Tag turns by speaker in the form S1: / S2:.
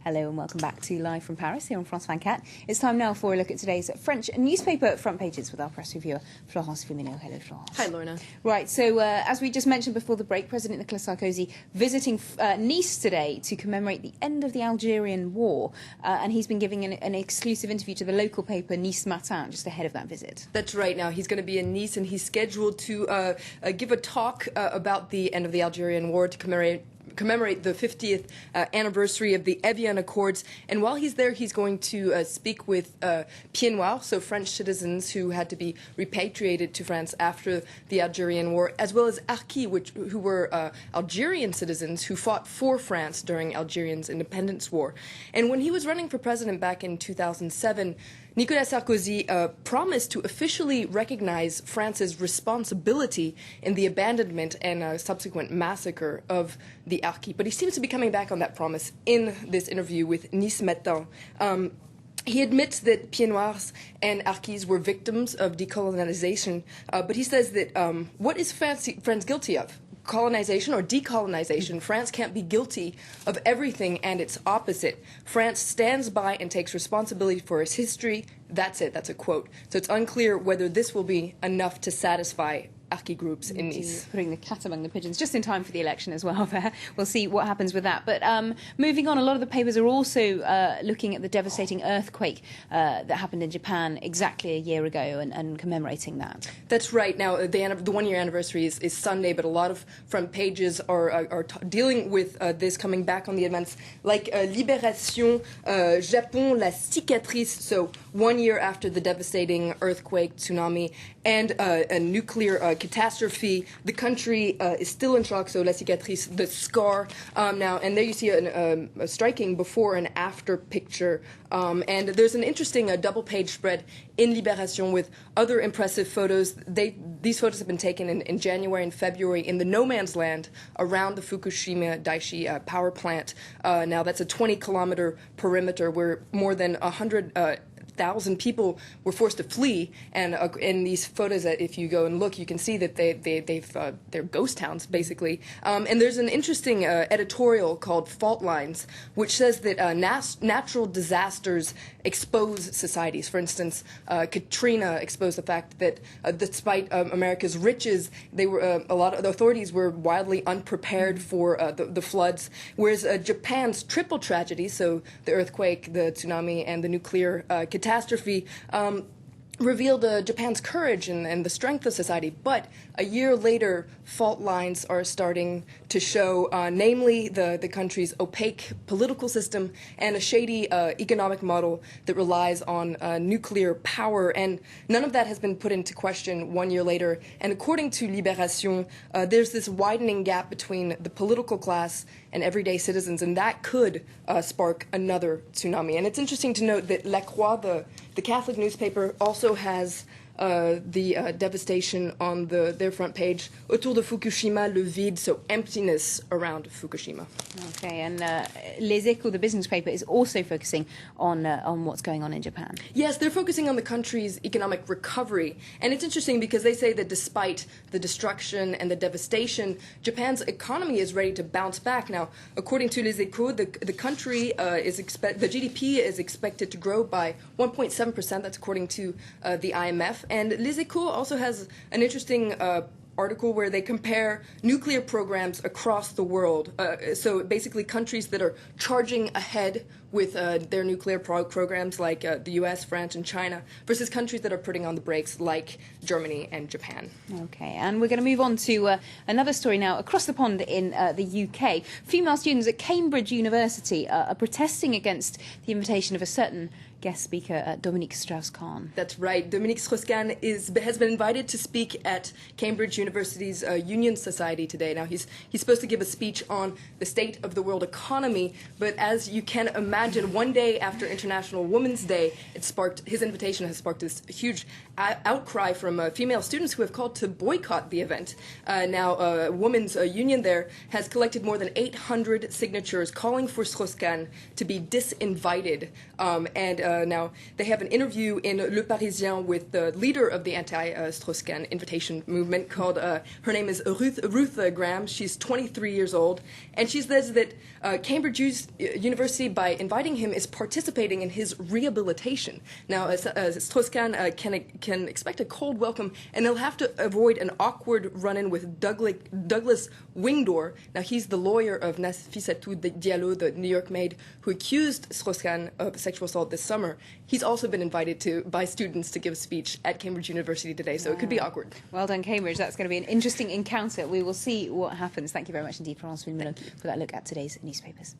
S1: Hello and welcome back to Live from Paris here on France 24. It's time now for a look at today's French newspaper front pages with our press reviewer, Florence Firmino. Hello, Florence.
S2: Hi, Lorna.
S1: Right, so as we just mentioned before the break, President Nicolas Sarkozy visiting Nice today to commemorate the end of the Algerian War. And he's been giving an exclusive interview to the local paper Nice Matin just ahead of that visit.
S2: That's right. Now, he's going to be in Nice and he's scheduled to give a talk about the end of the Algerian War to commemorate the 50th anniversary of the Evian Accords. And while he's there, he's going to speak with Pieds Noirs, so French citizens who had to be repatriated to France after the Algerian War, as well as Harkis, who were Algerian citizens who fought for France during Algeria's independence war. And when he was running for president back in 2007, Nicolas Sarkozy promised to officially recognize France's responsibility in the abandonment and subsequent massacre of the Harkis. But he seems to be coming back on that promise in this interview with Nice Matin. He admits that Pieds Noirs and Harkis were victims of decolonization, but he says that what is France guilty of? Colonization or decolonization. France can't be guilty of everything and its opposite. France stands by and takes responsibility for its history. That's it. That's a quote. So it's unclear whether this will be enough to satisfy Harkis groups in Nice.
S1: Putting the cat among the pigeons, just in time for the election as well there. We'll see what happens with that. But moving on, a lot of the papers are also looking at the devastating earthquake that happened in Japan exactly a year ago and commemorating that.
S2: That's right. Now, the one-year anniversary is Sunday, but a lot of front pages are dealing with this, coming back on the events like Libération, Japon, la cicatrice, so 1 year after the devastating earthquake, tsunami, and a nuclear catastrophe. The country is still in shock, so la cicatrice, the scar. Now, and there you see a striking before and after picture. And there's an interesting double-page spread in Libération with other impressive photos. These photos have been taken in January and February in the no man's land around the Fukushima Daiichi power plant. Now, that's a 20-kilometer perimeter where more than 100,000 people were forced to flee, and in these photos, if you go and look, you can see that they're ghost towns, basically. And there's an interesting editorial called Fault Lines, which says that natural disasters expose societies. For instance, Katrina exposed the fact that despite America's riches, a lot of the authorities were wildly unprepared for the floods, whereas Japan's triple tragedy, so the earthquake, the tsunami, and the nuclear catastrophe, revealed Japan's courage and the strength of society. But a year later, fault lines are starting to show, namely the country's opaque political system and a shady economic model that relies on nuclear power. And none of that has been put into question 1 year later. And according to Libération, there's this widening gap between the political class and everyday citizens, and that could spark another tsunami. And it's interesting to note that La Croix, the Catholic newspaper, also has the devastation on their front page. Autour de Fukushima, le vide, so emptiness around Fukushima.
S1: Okay, and Les Echos, the business paper, is also focusing on what's going on in Japan.
S2: Yes, they're focusing on the country's economic recovery. And it's interesting because they say that despite the destruction and the devastation, Japan's economy is ready to bounce back. Now, according to Les Echos, the country the GDP is expected to grow by 1.7%. That's according to the IMF. And Les Echos also has an interesting article where they compare nuclear programs across the world. So basically countries that are charging ahead with their nuclear programs like the US, France, and China versus countries that are putting on the brakes like Germany and Japan.
S1: Okay, and we're going to move on to another story now across the pond in the UK. Female students at Cambridge University are protesting against the invitation of a certain guest speaker, Dominique Strauss-Kahn.
S2: That's right. Dominique Strauss-Kahn has been invited to speak at Cambridge University's Union Society today. Now, he's supposed to give a speech on the state of the world economy, but as you can imagine, one day after International Women's Day, his invitation has sparked this huge outcry from female students who have called to boycott the event. Now, a women's union there has collected more than 800 signatures calling for Strauss-Kahn to be disinvited, and now they have an interview in Le Parisien with the leader of the anti-Strauss-Kahn invitation movement called, her name is Ruth Graham. She's 23 years old, and she says that Cambridge University, by inviting him, is participating in his rehabilitation. Now, Strauss-Kahn can expect a cold welcome, and they'll have to avoid an awkward run-in with Douglas Wingdor. Now, he's the lawyer of Nafissatou Diallo, the New York maid who accused Strauss-Kahn of sexual assault this summer. He's also been invited by students to give a speech at Cambridge University today, so it could be awkward.
S1: Well done, Cambridge. That's going to be an interesting encounter. We will see what happens. Thank you very much indeed, Florence Wimmelin, for that look at today's newspapers.